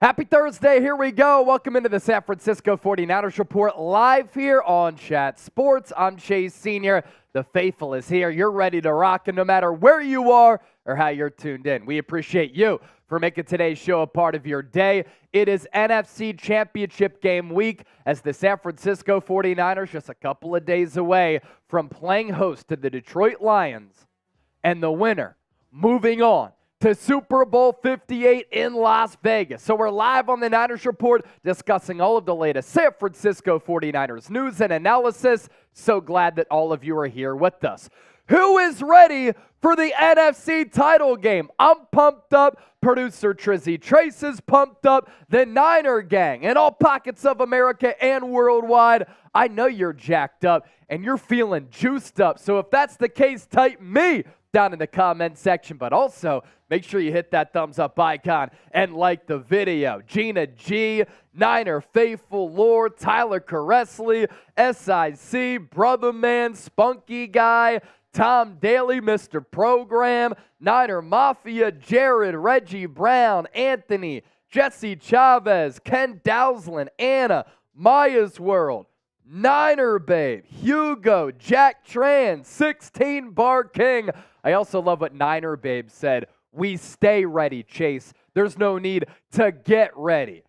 Happy Thursday, here we go. Welcome into the San Francisco 49ers Report live here on Chat Sports. I'm Chase Sr. The Faithful is here. You're ready to rock, and no matter where you are or how you're tuned in, we appreciate you for making today's show a part of your day. It is NFC Championship game week as the San Francisco 49ers just a couple of days away from playing host to the Detroit Lions, and the winner moving on to Super Bowl 58 in Las Vegas. So we're live on the Niners Report discussing all of the latest San Francisco 49ers news and analysis. So glad that all of you are here with us. Who is ready for the NFC title game? I'm pumped up. Producer Trizzy Trace is pumped up. The Niner gang in all pockets of America and worldwide. I know you're jacked up and you're feeling juiced up. So if that's the case, type me down in the comment section, but also make sure you hit that thumbs up icon and like the video. Gina G, Niner Faithful Lord, Tyler Caressley, SIC, Brother Man, Spunky Guy, Tom Daly, Mr. Program, Niner Mafia, Jared, Reggie Brown, Anthony, Jesse Chavez, Ken Dowslin, Anna, Maya's World, Niner Babe, Hugo, Jack Tran, 16 Bar King. I also love what Niner Babe said. We stay ready, Chase. There's no need to get ready.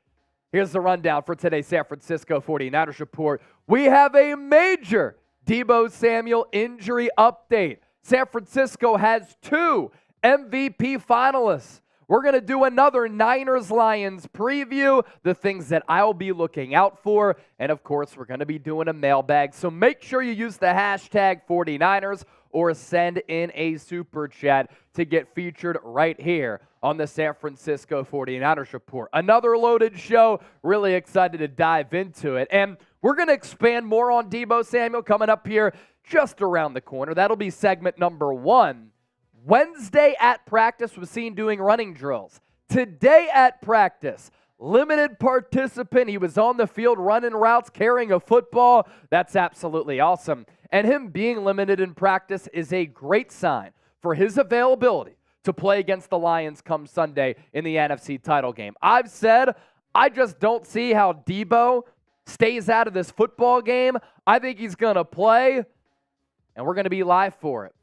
Here's the rundown for today's San Francisco 49ers Report. We have a major Deebo Samuel injury update. San Francisco has 2 MVP finalists. We're going to do another Niners-Lions preview, the things that I'll be looking out for, and of course, we're going to be doing a mailbag, so make sure you use the hashtag 49ers or send in a super chat to get featured right here on the San Francisco 49ers Report. Another loaded show, really excited to dive into it, and we're going to expand more on Deebo Samuel coming up here just around the corner. That'll be segment number 1. Wednesday at practice was seen doing running drills. Today at practice, limited participant. He was on the field running routes, carrying a football. That's absolutely awesome. And him being limited in practice is a great sign for his availability to play against the Lions come Sunday in the NFC title game. I've said I just don't see how Deebo stays out of this football game. I think he's going to play, and we're going to be live for it.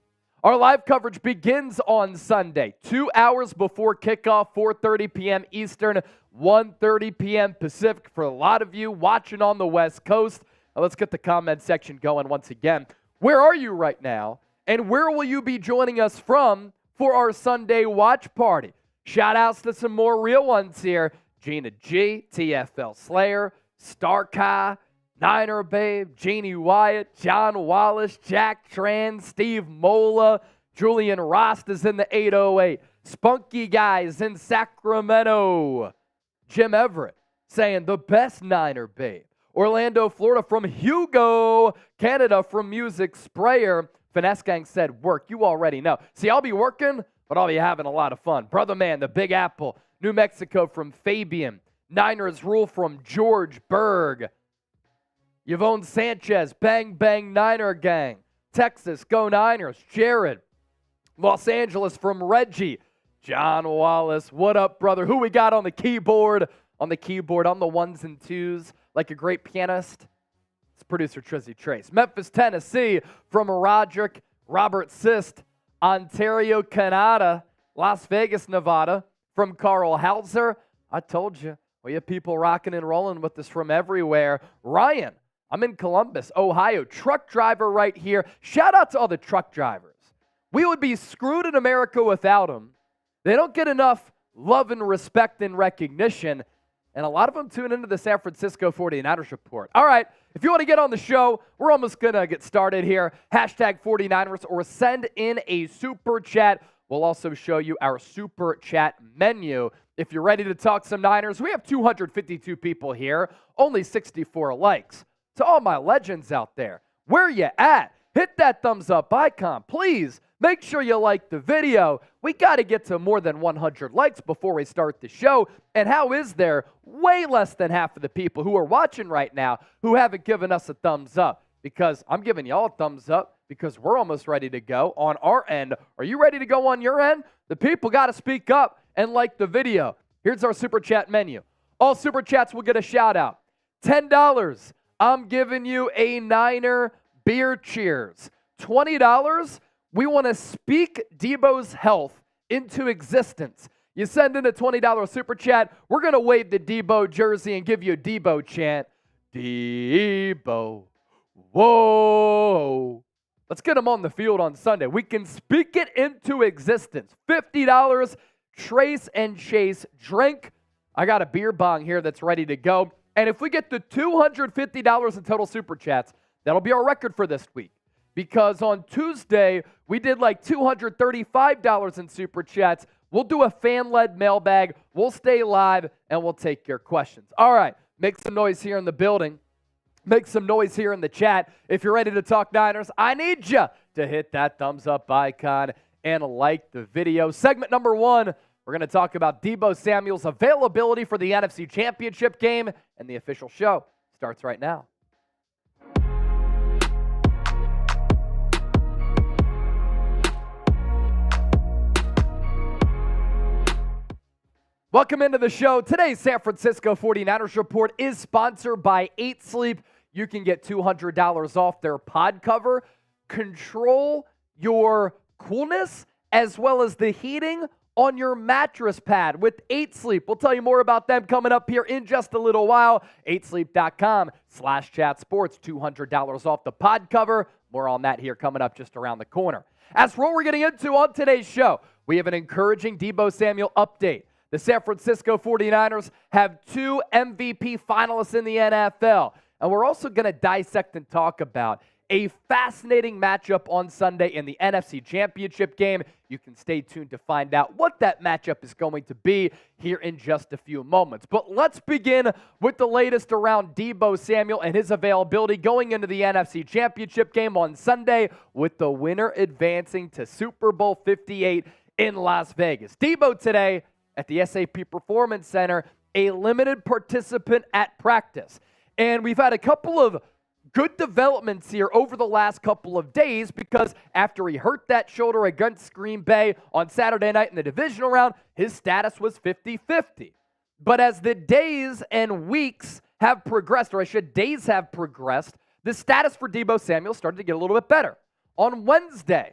Our live coverage begins on Sunday, 2 hours before kickoff, 4:30 p.m. Eastern, 1:30 p.m. Pacific. For a lot of you watching on the West Coast, now let's get the comment section going once again. Where are you right now, and where will you be joining us from for our Sunday watch party? Shout-outs to some more real ones here. Gina G, TFL Slayer, Star Kai, Niner Babe, Jeannie Wyatt, John Wallace, Jack Tran, Steve Mola, Julian Rost is in the 808. Spunky Guys in Sacramento. Jim Everett saying the best Niner Babe. Orlando, Florida from Hugo. Canada from Music Sprayer. Finesse Gang said work. You already know. See, I'll be working, but I'll be having a lot of fun. Brother Man, the Big Apple. New Mexico from Fabian. Niners Rule from George Berg. Javon Sanchez, Bang Bang Niner Gang. Texas, Go Niners. Jared. Los Angeles from Reggie. John Wallace, what up, brother? Who we got on the keyboard? On the keyboard, on the ones and twos, like a great pianist. It's producer Trizzy Trace. Memphis, Tennessee from Roderick. Robert Sist. Ontario, Canada. Las Vegas, Nevada from Carl Hauser. I told you, we have people rocking and rolling with us from everywhere. Ryan. I'm in Columbus, Ohio. Truck driver right here. Shout out to all the truck drivers. We would be screwed in America without them. They don't get enough love and respect and recognition, and a lot of them tune into the San Francisco 49ers Report. All right, if you want to get on the show, we're almost going to get started here. Hashtag 49ers or send in a super chat. We'll also show you our super chat menu. If you're ready to talk some Niners, we have 252 people here, only 64 likes. To all my legends out there, where you at? Hit that thumbs up icon. Please make sure you like the video. We got to get to more than 100 likes before we start the show. And how is there way less than half of the people who are watching right now who haven't given us a thumbs up? Because I'm giving y'all a thumbs up because we're almost ready to go on our end. Are you ready to go on your end? The people got to speak up and like the video. Here's our super chat menu. All Super Chats will get a shout out. $10, I'm giving you a Niner beer cheers. $20, we want to speak Deebo's health into existence. You send in a $20 Super Chat, we're going to wave the Deebo jersey and give you a Deebo chant. Deebo, whoa. Let's get him on the field on Sunday. We can speak it into existence. $50, Trace and Chase drink. I got a beer bong here that's ready to go. And if we get to $250 in total Super Chats, that'll be our record for this week. Because on Tuesday, we did like $235 in Super Chats. We'll do a fan-led mailbag. We'll stay live, and we'll take your questions. All right, make some noise here in the building. Make some noise here in the chat. If you're ready to talk Niners, I need you to hit that thumbs up icon and like the video. Segment number 1, we're going to talk about Deebo Samuel's availability for the NFC Championship game, and the official show starts right now. Welcome into the show. Today's San Francisco 49ers Report is sponsored by 8 Sleep. You can get $200 off their pod cover. Control your coolness as well as the heating on your mattress pad with 8 Sleep. We'll tell you more about them coming up here in just a little while. 8sleep.com/chatsports, $200 off the pod cover. More on that here coming up just around the corner. As for what we're getting into on today's show, we have an encouraging Deebo Samuel update. The San Francisco 49ers have 2 MVP finalists in the NFL. And we're also going to dissect and talk about a fascinating matchup on Sunday in the NFC Championship game. You can stay tuned to find out what that matchup is going to be here in just a few moments. But let's begin with the latest around Deebo Samuel and his availability going into the NFC Championship game on Sunday, with the winner advancing to Super Bowl 58 in Las Vegas. Deebo today at the SAP Performance Center, a limited participant at practice. And we've had a couple of good developments here over the last couple of days, because after he hurt that shoulder against Green Bay on Saturday night in the divisional round, his status was 50-50. But as the days and weeks have progressed, or I should days have progressed, the status for Deebo Samuel started to get a little bit better. On Wednesday,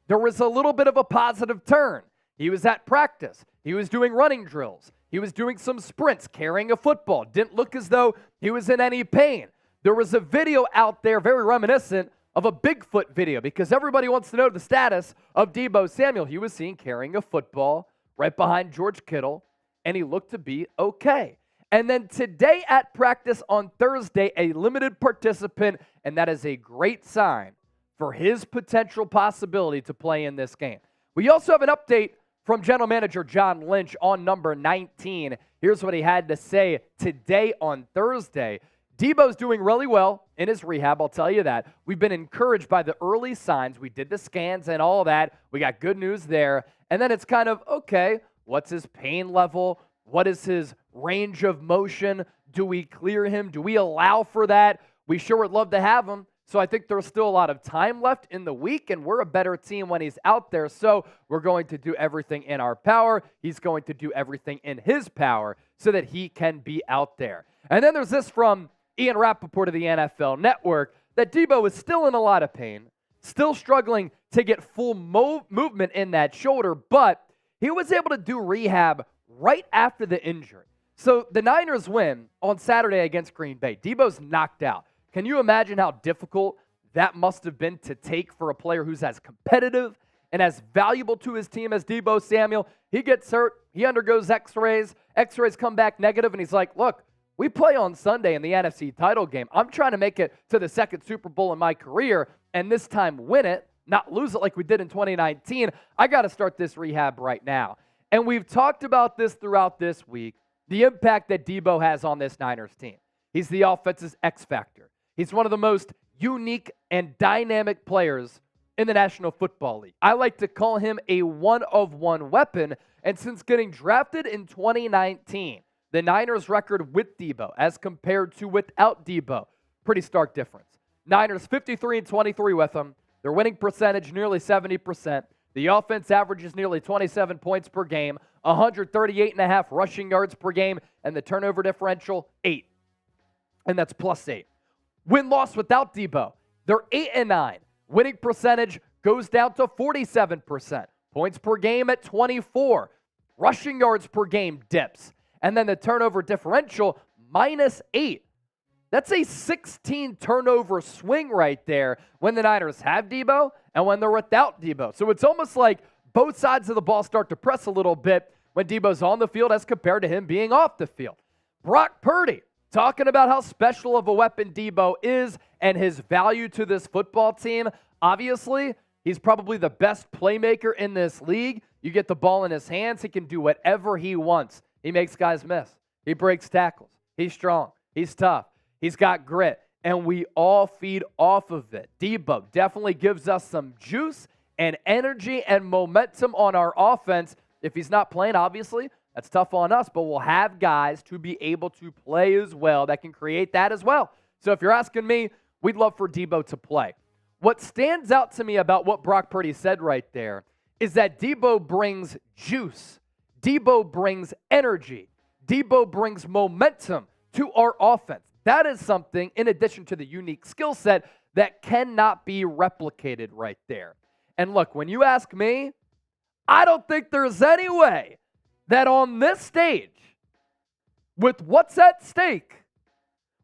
there was a little bit of a positive turn. He was at practice. He was doing running drills. He was doing some sprints, carrying a football. Didn't look as though he was in any pain. There was a video out there very reminiscent of a Bigfoot video, because everybody wants to know the status of Deebo Samuel. He was seen carrying a football right behind George Kittle, and he looked to be okay. And then today at practice on Thursday, a limited participant, and that is a great sign for his potential possibility to play in this game. We also have an update from General Manager John Lynch on number 19. Here's what he had to say today on Thursday. Deebo's doing really well in his rehab, I'll tell you that. We've been encouraged by the early signs. We did the scans and all that. We got good news there. And then it's kind of, okay, what's his pain level? What is his range of motion? Do we clear him? Do we allow for that? We sure would love to have him. So I think there's still a lot of time left in the week, and we're a better team when he's out there. So we're going to do everything in our power. He's going to do everything in his power so that he can be out there. And then there's this from Ian Rappaport of the NFL Network, that Deebo is still in a lot of pain, still struggling to get full movement in that shoulder, but he was able to do rehab right after the injury. So the Niners win on Saturday against Green Bay. Deebo's knocked out. Can you imagine how difficult that must have been to take for a player who's as competitive and as valuable to his team as Deebo Samuel? He gets hurt. He undergoes x-rays. X-rays come back negative, and he's like, look, we play on Sunday in the NFC title game. I'm trying to make it to the second Super Bowl in my career, and this time win it, not lose it like we did in 2019. I got to start this rehab right now. And we've talked about this throughout this week, the impact that Deebo has on this Niners team. He's the offense's X factor. He's one of the most unique and dynamic players in the National Football League. I like to call him a one-of-one weapon, and since getting drafted in 2019, the Niners' record with Deebo as compared to without Deebo, pretty stark difference. Niners 53-23 with him. Their winning percentage nearly 70%. The offense averages nearly 27 points per game, 138.5 rushing yards per game, and the turnover differential, 8. And that's +8. Win-loss without Deebo, they're 8-9. Winning percentage goes down to 47%. Points per game at 24. Rushing yards per game dips. And then the turnover differential, -8. That's a 16 turnover swing right there when the Niners have Deebo and when they're without Deebo. So it's almost like both sides of the ball start to press a little bit when Deebo's on the field as compared to him being off the field. Brock Purdy, talking about how special of a weapon Deebo is and his value to this football team. Obviously, he's probably the best playmaker in this league. You get the ball in his hands, he can do whatever he wants. He makes guys miss. He breaks tackles. He's strong. He's tough. He's got grit, and we all feed off of it. Deebo definitely gives us some juice and energy and momentum on our offense. If he's not playing, obviously, that's tough on us, but we'll have guys to be able to play as well that can create that as well. So if you're asking me, we'd love for Deebo to play. What stands out to me about what Brock Purdy said right there is that Deebo brings juice. Deebo brings energy. Deebo brings momentum to our offense. That is something, in addition to the unique skill set, that cannot be replicated right there. And look, when you ask me, I don't think there's any way that on this stage, with what's at stake,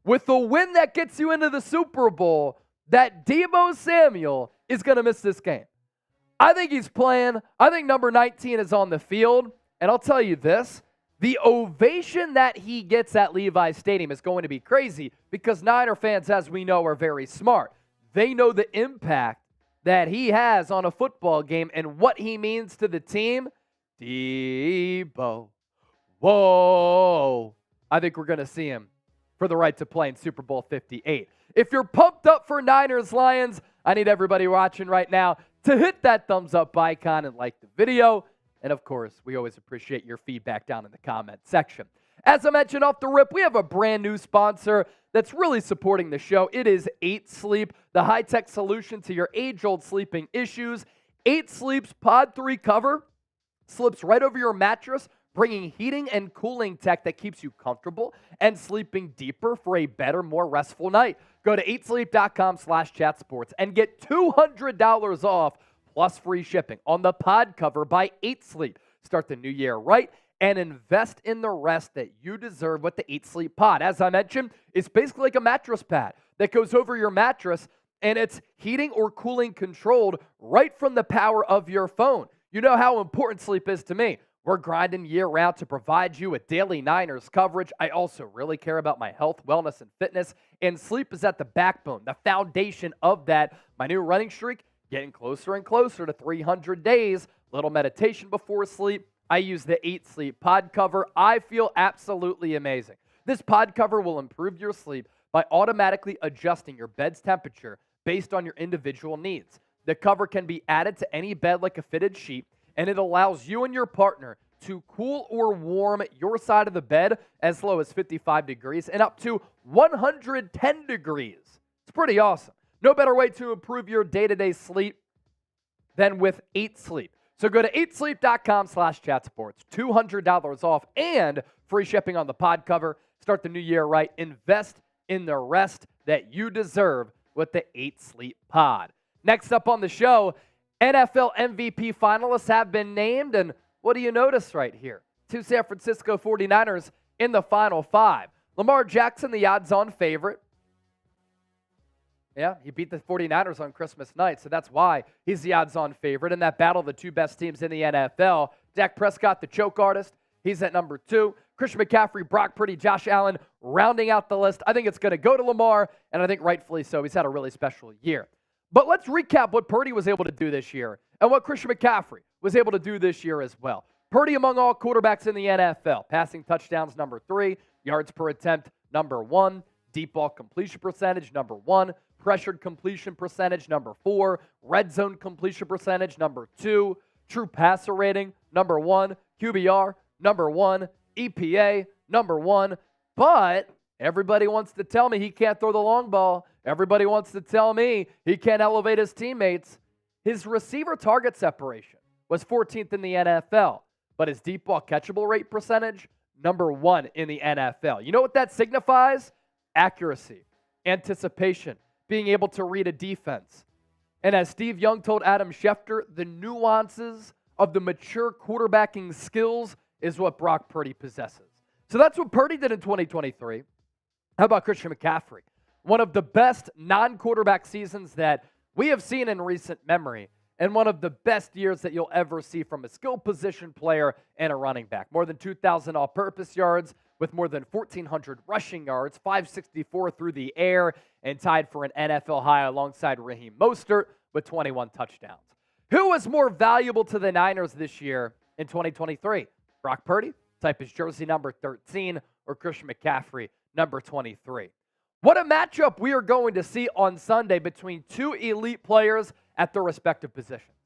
with the win that gets you into the Super Bowl, that Deebo Samuel is going to miss this game. I think he's playing. I think number 19 is on the field. And I'll tell you this, the ovation that he gets at Levi Stadium is going to be crazy because Niner fans, as we know, are very smart. They know the impact that he has on a football game and what he means to the team. Deebo. Whoa. I think we're going to see him for the right to play in Super Bowl 58. If you're pumped up for Niners Lions, I need everybody watching right now to hit that thumbs up icon and like the video. And of course, we always appreciate your feedback down in the comment section. As I mentioned off the rip, we have a brand new sponsor that's really supporting the show. It is 8 Sleep, the high-tech solution to your age-old sleeping issues. 8 Sleep's Pod 3 cover slips right over your mattress, bringing heating and cooling tech that keeps you comfortable and sleeping deeper for a better, more restful night. Go to 8sleep.com/chatsports and get $200 off plus free shipping on the pod cover by 8 Sleep. Start the new year right and invest in the rest that you deserve with the 8 Sleep pod. As I mentioned, it's basically like a mattress pad that goes over your mattress, and it's heating or cooling controlled right from the power of your phone. You know how important sleep is to me. We're grinding year-round to provide you with daily Niners coverage. I also really care about my health, wellness, and fitness, and sleep is at the backbone, the foundation of that. My new running streak, getting closer and closer to 300 days. Little meditation before sleep. I use the 8 Sleep pod cover. I feel absolutely amazing. This pod cover will improve your sleep by automatically adjusting your bed's temperature based on your individual needs. The cover can be added to any bed like a fitted sheet, and it allows you and your partner to cool or warm your side of the bed as low as 55 degrees and up to 110 degrees. It's pretty awesome. No better way to improve your day-to-day sleep than with 8 Sleep. So go to 8sleep.com/chatsports. $200 off and free shipping on the pod cover. Start the new year right. Invest in the rest that you deserve with the 8 Sleep pod. Next up on the show, NFL MVP finalists have been named, and what do you notice right here? 2 San Francisco 49ers in the Final 5. Lamar Jackson, the odds-on favorite. Yeah, he beat the 49ers on Christmas night, so that's why he's the odds-on favorite. In that battle, the 2 best teams in the NFL, Dak Prescott, the choke artist, he's at number 2. Christian McCaffrey, Brock Purdy, Josh Allen, rounding out the list. I think it's going to go to Lamar, and I think rightfully so. He's had a really special year. But let's recap what Purdy was able to do this year and what Christian McCaffrey was able to do this year as well. Purdy among all quarterbacks in the NFL. Passing touchdowns, number 3. Yards per attempt, number 1. Deep ball completion percentage, number 1. Pressured completion percentage, number 4. Red zone completion percentage, number 2. True passer rating, number 1. QBR, number 1. EPA, number 1. But everybody wants to tell me he can't throw the long ball. Everybody wants to tell me he can't elevate his teammates. His receiver target separation was 14th in the NFL, but his deep ball catchable rate percentage, number 1 in the NFL. You know what that signifies? Accuracy, anticipation, being able to read a defense. And as Steve Young told Adam Schefter, the nuances of the mature quarterbacking skills is what Brock Purdy possesses. So that's what Purdy did in 2023. How about Christian McCaffrey? One of the best non-quarterback seasons that we have seen in recent memory, and one of the best years that you'll ever see from a skill position player and a running back. More than 2,000 all-purpose yards with more than 1,400 rushing yards, 564 through the air, and tied for an NFL high alongside Raheem Mostert with 21 touchdowns. Who was more valuable to the Niners this year in 2023? Brock Purdy, type his jersey number 13, or Christian McCaffrey, number 23. What a matchup we are going to see on Sunday between two elite players at their respective positions.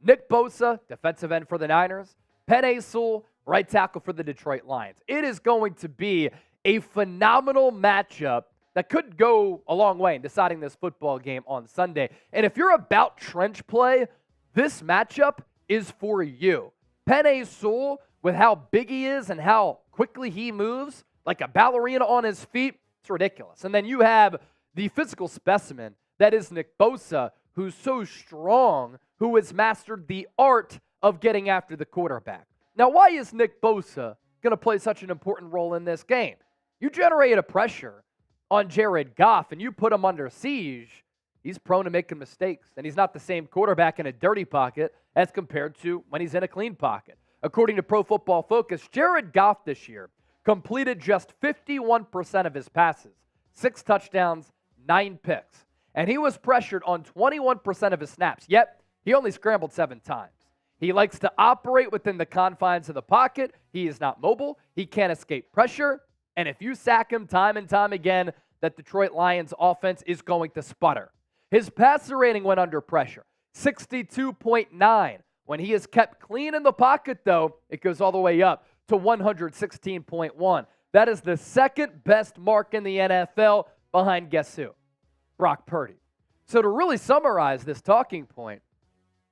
Nick Bosa, defensive end for the Niners. Penei Sewell, right tackle for the Detroit Lions. It is going to be a phenomenal matchup that could go a long way in deciding this football game on Sunday. And if you're about trench play, this matchup is for you. Penei Sewell, with how big he is and how quickly he moves, like a ballerina on his feet, it's ridiculous. And then you have the physical specimen that is Nick Bosa, who's so strong, who has mastered the art of getting after the quarterback. Now, why is Nick Bosa going to play such an important role in this game? You generate a pressure on Jared Goff and you put him under siege, he's prone to making mistakes. And he's not the same quarterback in a dirty pocket as compared to when he's in a clean pocket. According to Pro Football Focus, Jared Goff this year completed just 51% of his passes, 6 touchdowns, 9 picks. And he was pressured on 21% of his snaps, yet he only scrambled 7 times. He likes to operate within the confines of the pocket. He is not mobile. He can't escape pressure. And if you sack him time and time again, that Detroit Lions offense is going to sputter. His passer rating went under pressure, 62.9. When he is kept clean in the pocket, though, it goes all the way up to 116.1. That is the second best mark in the NFL behind guess who? Brock Purdy. So to really summarize this talking point,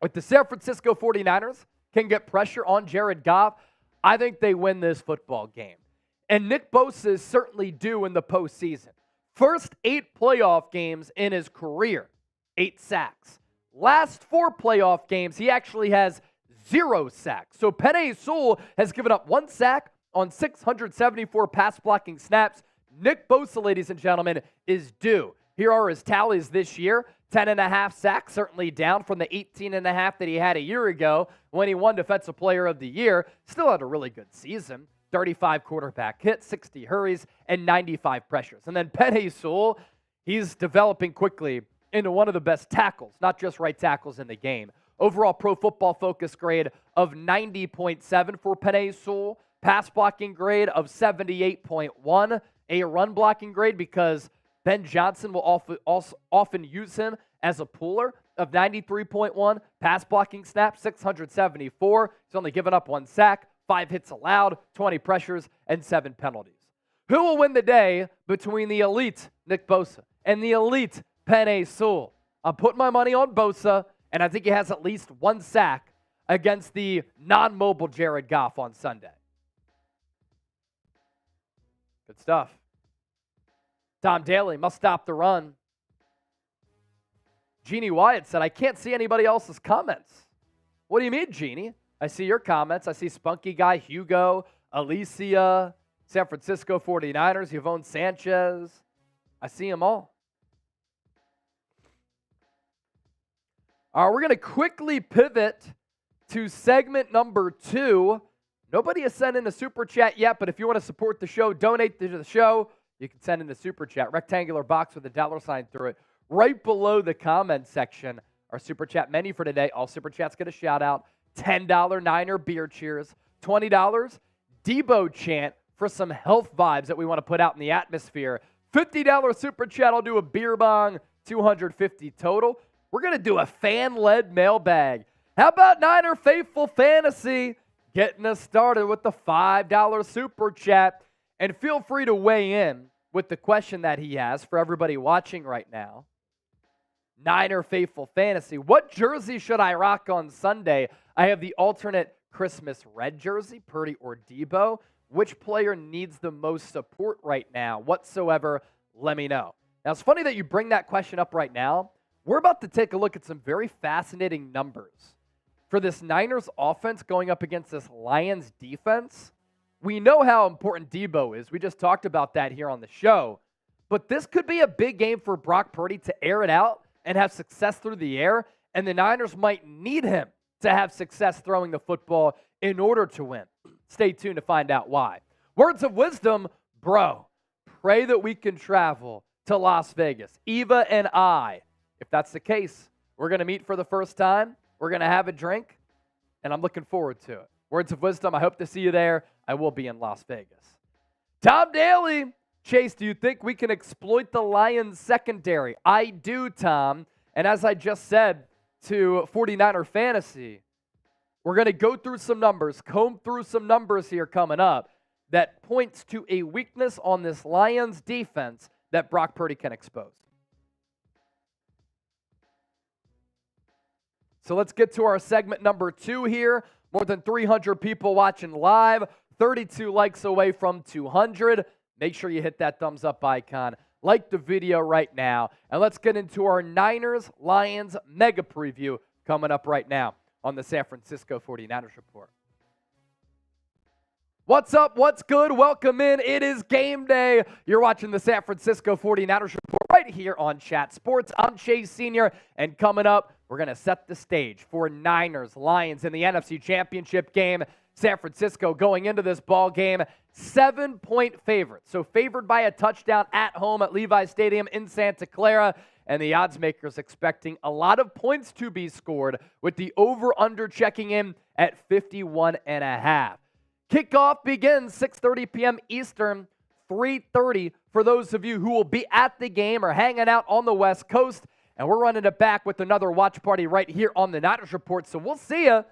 if the San Francisco 49ers can get pressure on Jared Goff, I think they win this football game. And Nick Bosa is certainly due in the postseason. First 8 playoff games in his career, 8 sacks. Last 4 playoff games, he actually has 0 sacks. So Penei Sewell has given up 1 sack on 674 pass blocking snaps. Nick Bosa, ladies and gentlemen, is due. Here are his tallies this year. 10.5 sacks, certainly down from the 18.5 that he had a year ago when he won Defensive Player of the Year. Still had a really good season. 35 quarterback hits, 60 hurries, and 95 pressures. And then Penei Sewell, he's developing quickly into one of the best tackles, not just right tackles in the game. Overall Pro Football Focus grade of 90.7 for Penei Sewell. Pass blocking grade of 78.1. A run blocking grade because Ben Johnson will often use him as a pooler of 93.1. Pass blocking snaps, 674. He's only given up 1 sack, 5 hits allowed, 20 pressures, and 7 penalties. Who will win the day between the elite Nick Bosa and the elite Penei Sewell? I'm putting my money on Bosa, and I think he has at least 1 sack against the non-mobile Jared Goff on Sunday. Good stuff. Tom Daly must stop the run. Jeannie Wyatt said, I can't see anybody else's comments. What do you mean, Jeannie? I see your comments. I see Spunky Guy, Hugo, Alicia, San Francisco 49ers, Javon Sanchez. I see them all. All right, we're going to quickly pivot to segment number 2. Nobody has sent in a super chat yet, but if you want to support the show, donate to the show, you can send in the super chat. Rectangular box with a $ through it. Right below the comment section, our super chat menu for today. All super chats get a shout out. $10 Niner beer cheers. $20 Deebo chant for some health vibes that we want to put out in the atmosphere. $50 super chat, I'll do a beer bong. $250 total. We're going to do a fan-led mailbag. How about Niner Faithful Fantasy? Getting us started with the $5 super chat. And feel free to weigh in with the question that he has for everybody watching right now. Niner Faithful Fantasy. What jersey should I rock on Sunday? I have the alternate Christmas red jersey, Purdy or Deebo. Which player needs the most support right now whatsoever? Let me know. Now, it's funny that you bring that question up right now. We're about to take a look at some very fascinating numbers for this Niners offense going up against this Lions defense. We know how important Deebo is. We just talked about that here on the show. But this could be a big game for Brock Purdy to air it out and have success through the air, and the Niners might need him to have success throwing the football in order to win. Stay tuned to find out why. Words of wisdom, bro. Pray that we can travel to Las Vegas, Eva and I. If that's the case, we're going to meet for the first time. We're going to have a drink, and I'm looking forward to it. Words of wisdom, I hope to see you there. I will be in Las Vegas. Tom Daly. Chase, do you think we can exploit the Lions secondary? I do, Tom. And as I just said to 49er Fantasy, we're going to go through some numbers, comb through some numbers here coming up that points to a weakness on this Lions defense that Brock Purdy can expose. So let's get to our segment number 2 here. More than 300 people watching live, 32 likes away from 200. Make sure you hit that thumbs up icon, like the video right now, and let's get into our Niners-Lions mega preview coming up right now on the San Francisco 49ers Report. What's up? What's good? Welcome in. It is game day. You're watching the San Francisco 49ers Report right here on Chat Sports. I'm Chase Sr., and coming up, we're going to set the stage for Niners-Lions in the NFC Championship game. San Francisco going into this ball game 7-point favorite. So favored by a touchdown at home at Levi Stadium in Santa Clara. And the odds makers expecting a lot of points to be scored with the over-under checking in at 51.5. Kickoff begins 6:30 p.m. Eastern, 3:30 for those of you who will be at the game or hanging out on the West Coast. And we're running it back with another watch party right here on the Niners Report. So we'll see you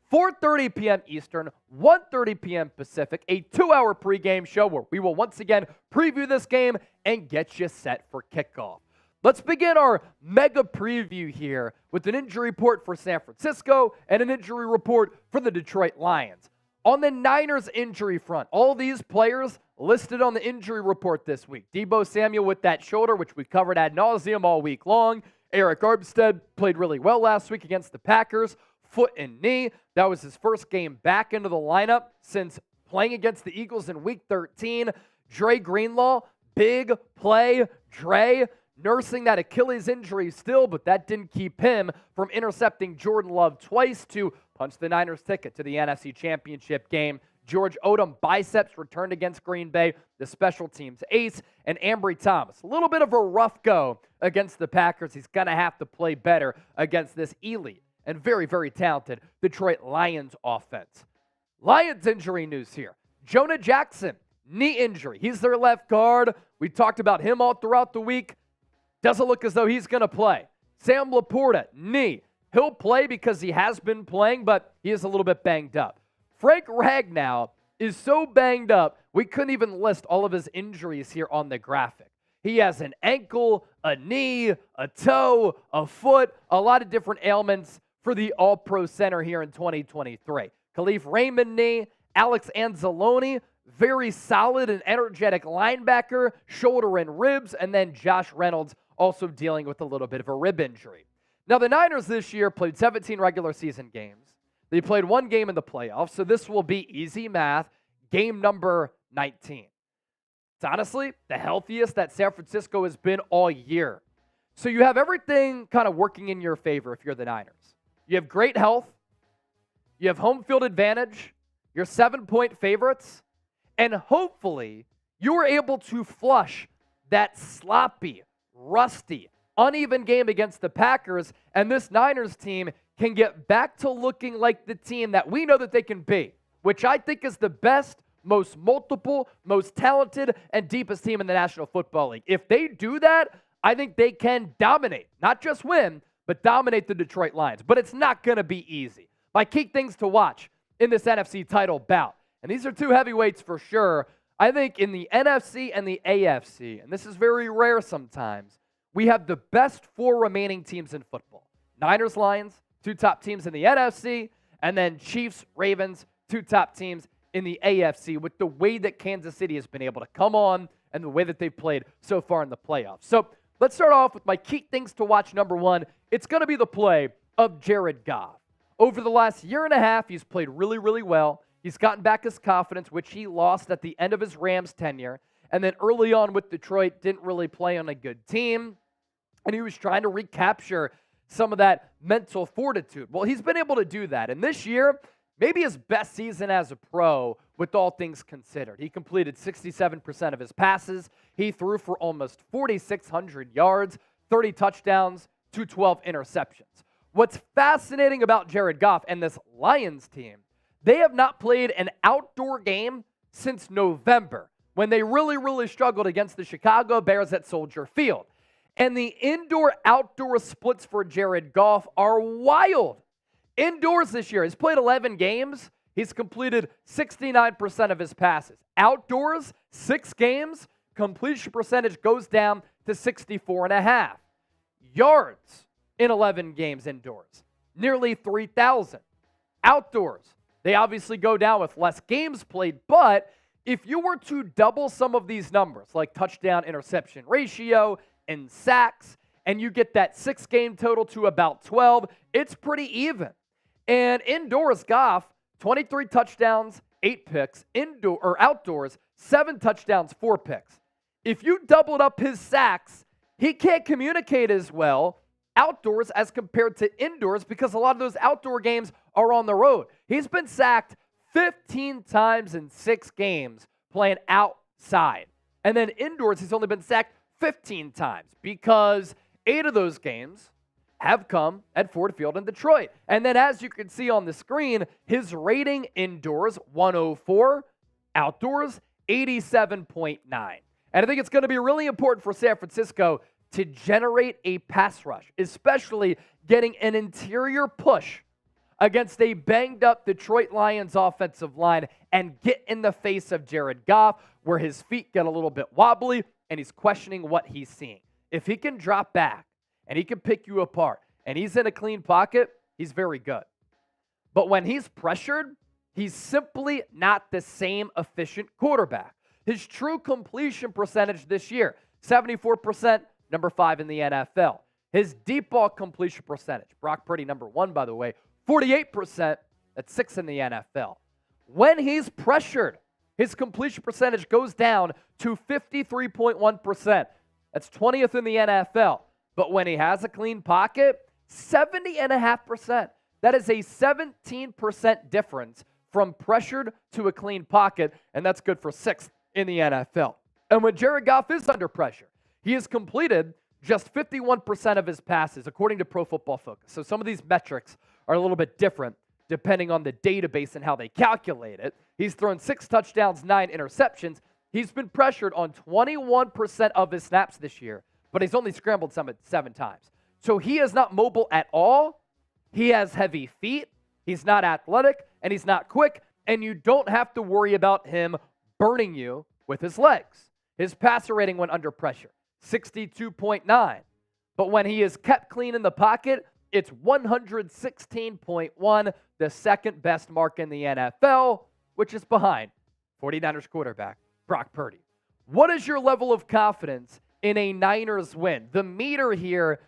4:30 p.m. Eastern, 1:30 p.m. Pacific, a 2-hour pregame show where we will once again preview this game and get you set for kickoff. Let's begin our mega preview here with an injury report for San Francisco and an injury report for the Detroit Lions. On the Niners injury front, all these players listed on the injury report this week. Deebo Samuel with that shoulder, which we covered ad nauseum all week long. Arik Armstead played really well last week against the Packers. Foot and knee. That was his first game back into the lineup since playing against the Eagles in Week 13. Greenlaw, big play. Dre nursing that Achilles injury still, but that didn't keep him from intercepting Jordan Love twice to punch the Niners' ticket to the NFC Championship game. George Odom biceps returned against Green Bay, the special teams ace, and Ambry Thomas. A little bit of a rough go against the Packers. He's going to have to play better against this elite and very, very talented Detroit Lions offense. Lions injury news here. Jonah Jackson, knee injury. He's their left guard. We talked about him all throughout the week. Doesn't look as though he's going to play. Sam Laporta, knee. He'll play because he has been playing, but he is a little bit banged up. Frank Ragnow is so banged up, we couldn't even list all of his injuries here on the graphic. He has an ankle, a knee, a toe, a foot, a lot of different ailments for the All-Pro center here in 2023. Khalif Raymond knee, Alex Anzalone, very solid and energetic linebacker, shoulder and ribs, and then Josh Reynolds also dealing with a little bit of a rib injury. Now, the Niners this year played 17 regular season games. They played one game in the playoffs, so this will be easy math, game number 19. It's honestly the healthiest that San Francisco has been all year. So you have everything kind of working in your favor if you're the Niners. You have great health. You have home field advantage. You're 7-point favorites. And hopefully you are able to flush that sloppy, rusty, uneven game against the Packers, and this Niners team can get back to looking like the team that we know that they can be, which I think is the best, most multiple, most talented, and deepest team in the National Football League. If they do that, I think they can dominate, not just win, but dominate the Detroit Lions. But it's not going to be easy. My key things to watch in this NFC title bout, and these are two heavyweights for sure. I think in the NFC and the AFC, and this is very rare sometimes, we have the best 4 remaining teams in football. Niners, Lions, 2 top teams in the NFC, and then Chiefs, Ravens, 2 top teams in the AFC, with the way that Kansas City has been able to come on and the way that they've played so far in the playoffs. So let's start off with my key things to watch. Number 1, it's going to be the play of Jared Goff. Over the last year and a half, he's played really, really well. He's gotten back his confidence, which he lost at the end of his Rams tenure. And then early on with Detroit, didn't really play on a good team. And he was trying to recapture some of that mental fortitude. Well, he's been able to do that. And this year, maybe his best season as a pro with all things considered. He completed 67% of his passes. He threw for almost 4,600 yards, 30 touchdowns, 212 interceptions. What's fascinating about Jared Goff and this Lions team, they have not played an outdoor game since November, when they really, really struggled against the Chicago Bears at Soldier Field. And the indoor-outdoor splits for Jared Goff are wild. Indoors this year, he's played 11 games. He's completed 69% of his passes. Outdoors, 6 games, completion percentage goes down to 64.5. Yards in 11 games indoors, nearly 3,000. Outdoors, they obviously go down with less games played, but if you were to double some of these numbers, like touchdown-interception ratio and sacks, and you get that 6-game total to about 12, it's pretty even. And indoors, Goff, 23 touchdowns, 8 picks. Outdoors, 7 touchdowns, 4 picks. If you doubled up his sacks, he can't communicate as well outdoors as compared to indoors, because a lot of those outdoor games are on the road. He's been sacked 15 times in 6 games playing outside. And then indoors, he's only been sacked 15 times, because 8 of those games have come at Ford Field in Detroit. And then as you can see on the screen, his rating indoors, 104, outdoors, 87.9. And I think it's going to be really important for San Francisco to generate a pass rush, especially getting an interior push against a banged-up Detroit Lions offensive line and get in the face of Jared Goff, where his feet get a little bit wobbly and he's questioning what he's seeing. If he can drop back and he can pick you apart and he's in a clean pocket, he's very good. But when he's pressured, he's simply not the same efficient quarterback. His true completion percentage this year, 74%, number 5 in the NFL. His deep ball completion percentage, Brock Purdy, number 1, by the way, 48%, that's 6 in the NFL. When he's pressured, his completion percentage goes down to 53.1%. That's 20th in the NFL. But when he has a clean pocket, 70.5%. That is a 17% difference from pressured to a clean pocket, and that's good for 6th in the NFL. And when Jared Goff is under pressure, he has completed just 51% of his passes, according to Pro Football Focus. So some of these metrics are a little bit different depending on the database and how they calculate it. He's thrown 6 touchdowns, 9 interceptions. He's been pressured on 21% of his snaps this year, but he's only scrambled 7 times. So he is not mobile at all. He has heavy feet. He's not athletic, and he's not quick, and you don't have to worry about him burning you with his legs. His passer rating went under pressure, 62.9. But when he is kept clean in the pocket, it's 116.1, the second best mark in the NFL, which is behind 49ers quarterback Brock Purdy. What is your level of confidence in a Niners win? The meter here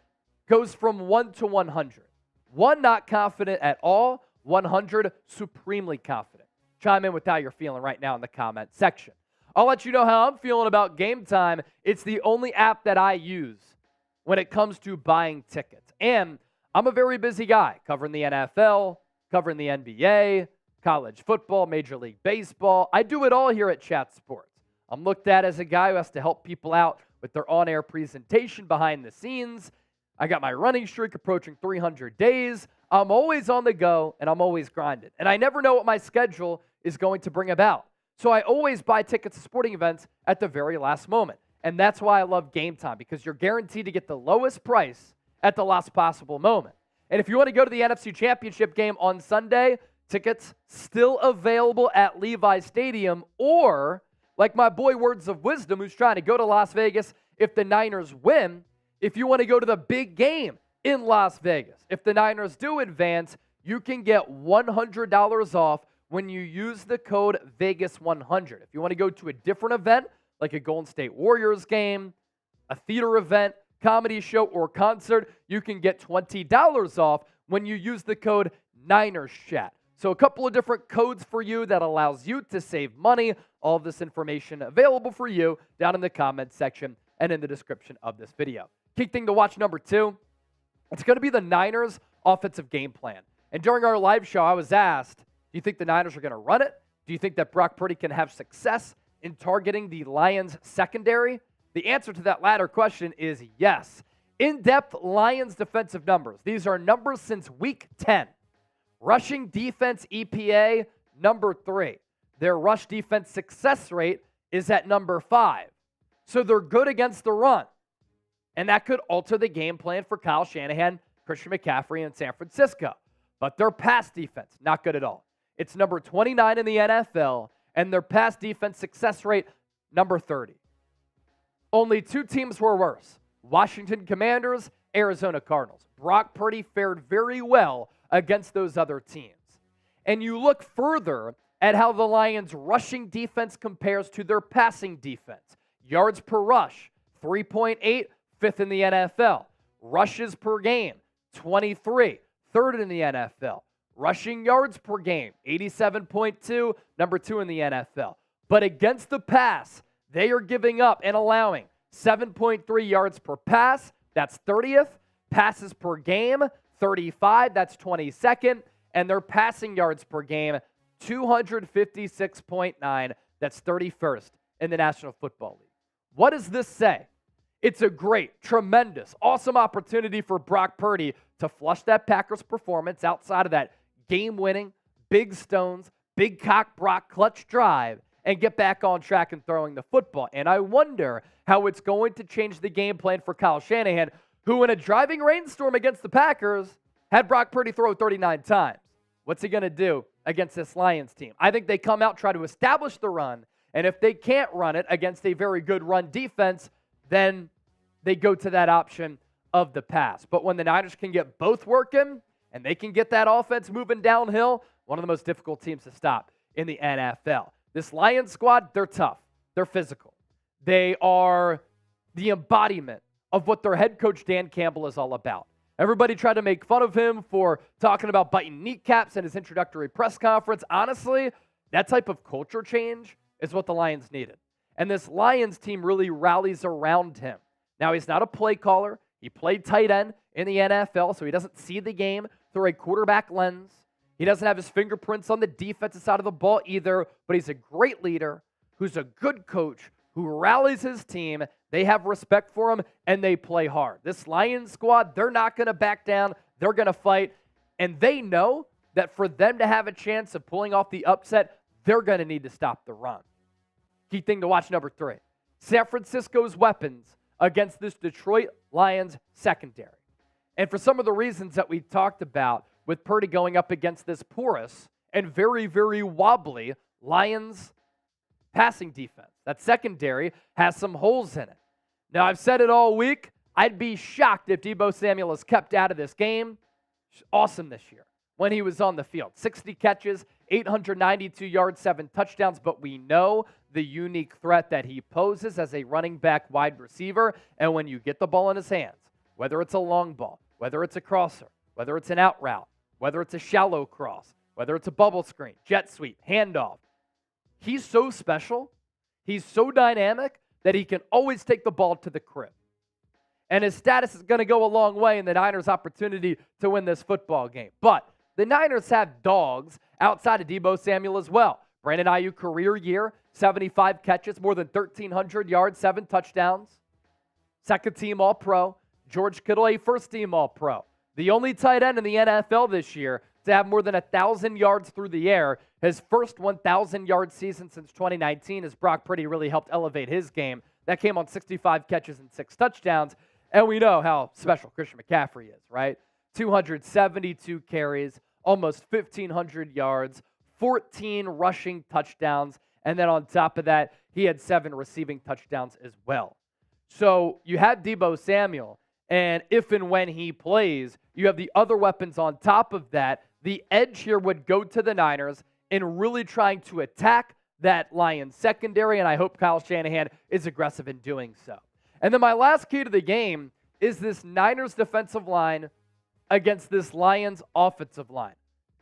goes from 1 to 100. 1, not confident at all. 100, supremely confident. Chime in with how you're feeling right now in the comment section. I'll let you know how I'm feeling about Game Time. It's the only app that I use when it comes to buying tickets. And I'm a very busy guy covering the NFL, covering the NBA, college football, Major League Baseball. I do it all here at Chat Sports. I'm looked at as a guy who has to help people out with their on-air presentation behind the scenes. I got my running streak approaching 300 days. I'm always on the go, and I'm always grinding. And I never know what my schedule is going to bring about. So I always buy tickets to sporting events at the very last moment. And that's why I love Game Time, because you're guaranteed to get the lowest price at the last possible moment. And if you want to go to the NFC Championship game on Sunday, tickets still available at Levi Stadium, or like my boy Words of Wisdom, who's trying to go to Las Vegas if the Niners win, If you want to go to the big game in Las Vegas, if the Niners do advance, you can get $100 off when you use the code Vegas100. If you want to go to a different event, like a Golden State Warriors game, a theater event, comedy show, or concert, you can get $20 off when you use the code NinersChat. So a couple of different codes for you that allows you to save money. All of this information available for you down in the comments section and in the description of this video. Key thing to watch number 2, it's going to be the Niners' offensive game plan. And during our live show, I was asked, do you think the Niners are going to run it? Do you think that Brock Purdy can have success in targeting the Lions secondary? The answer to that latter question is yes. In-depth Lions defensive numbers. These are numbers since week 10. Rushing defense EPA, number 3. Their rush defense success rate is at number 5. So they're good against the run. And that could alter the game plan for Kyle Shanahan, Christian McCaffrey, and San Francisco. But their pass defense, not good at all. It's number 29 in the NFL, and their pass defense success rate, number 30. Only 2 teams were worse. Washington Commanders, Arizona Cardinals. Brock Purdy fared very well against those other teams. And you look further at how the Lions' rushing defense compares to their passing defense. Yards per rush, 3.8, 5th in the NFL. Rushes per game, 23, 3rd in the NFL. Rushing yards per game, 87.2, number 2 in the NFL. But against the pass, they are giving up and allowing 7.3 yards per pass, that's 30th. Passes per game, 35, that's 22nd. And their passing yards per game, 256.9, that's 31st in the National Football League. What does this say? It's a great, tremendous, awesome opportunity for Brock Purdy to flush that Packers performance outside of that game-winning, big stones, big cock Brock clutch drive and get back on track and throwing the football. And I wonder how it's going to change the game plan for Kyle Shanahan, who in a driving rainstorm against the Packers had Brock Purdy throw 39 times. What's he going to do against this Lions team? I think they come out, try to establish the run, and if they can't run it against a very good run defense, then they go to that option of the pass. But when the Niners can get both working and they can get that offense moving downhill, one of the most difficult teams to stop in the NFL. This Lions squad, they're tough. They're physical. They are the embodiment of what their head coach Dan Campbell is all about. Everybody tried to make fun of him for talking about biting kneecaps in his introductory press conference. Honestly, that type of culture change is what the Lions needed. And this Lions team really rallies around him. Now, he's not a play caller. He played tight end in the NFL, so he doesn't see the game through a quarterback lens. He doesn't have his fingerprints on the defensive side of the ball either, but he's a great leader who's a good coach who rallies his team. They have respect for him, and they play hard. This Lions squad, they're not going to back down. They're going to fight, and they know that for them to have a chance of pulling off the upset, they're going to need to stop the run. Key thing to watch, number 3. San Francisco's weapons against this Detroit Lions secondary. And for some of the reasons that we talked about with Purdy going up against this porous and very, very wobbly Lions passing defense. That secondary has some holes in it. Now, I've said it all week. I'd be shocked if Deebo Samuel is kept out of this game. Awesome this year when he was on the field. 60 catches, 892 yards, 7 touchdowns, but we know the unique threat that he poses as a running back wide receiver. And when you get the ball in his hands, whether it's a long ball, whether it's a crosser, whether it's an out route, whether it's a shallow cross, whether it's a bubble screen, jet sweep, handoff, he's so special, he's so dynamic that he can always take the ball to the crib. And his status is going to go a long way in the Niners' opportunity to win this football game. But the Niners have dogs outside of Deebo Samuel as well. Brandon Ayuk career year, 75 catches, more than 1,300 yards, 7 touchdowns. Second team All-Pro. George Kittle, a first team All-Pro. The only tight end in the NFL this year to have more than 1,000 yards through the air. His first 1,000-yard season since 2019 as Brock Purdy really helped elevate his game. That came on 65 catches and 6 touchdowns. And we know how special Christian McCaffrey is, right? 272 carries, almost 1,500 yards, 14 rushing touchdowns, and then on top of that, he had 7 receiving touchdowns as well. So you have Deebo Samuel, And if and when he plays, you have the other weapons on top of that. The edge here would go to the Niners in really trying to attack that Lions secondary, and I hope Kyle Shanahan is aggressive in doing so. And then my last key to the game is this Niners defensive line against this Lions offensive line.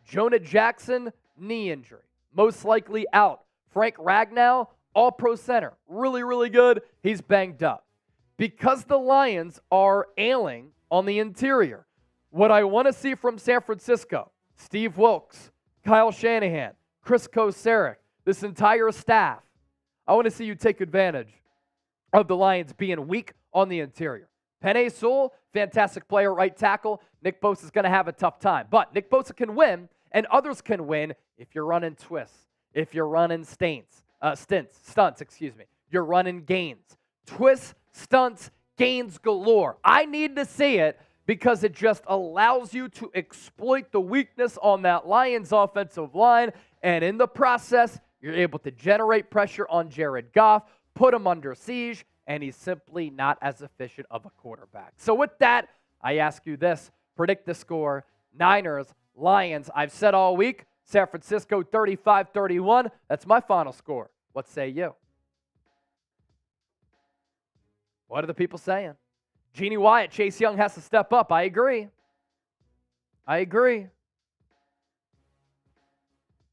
Jonah Jackson, knee injury, most likely out. Frank Ragnow, all-pro center, really, really good. He's banged up. Because the Lions are ailing on the interior, what I want to see from San Francisco, Steve Wilks, Kyle Shanahan, Chris Kocurek, this entire staff, I want to see you take advantage of the Lions being weak on the interior. Penei Sewell, fantastic player, right tackle. Nick Bosa is going to have a tough time. But Nick Bosa can win, and others can win if you're running twists, if you're running stunts, you're running gains. Twists, stunts, gains galore. I need to see it because it just allows you to exploit the weakness on that Lions offensive line, and in the process, you're able to generate pressure on Jared Goff, put him under siege, and he's simply not as efficient of a quarterback. So with that, I ask you this. Predict the score. Niners, Lions. I've said all week, San Francisco 35-31. That's my final score. What say you? What are the people saying? Jeannie Wyatt, Chase Young has to step up. I agree.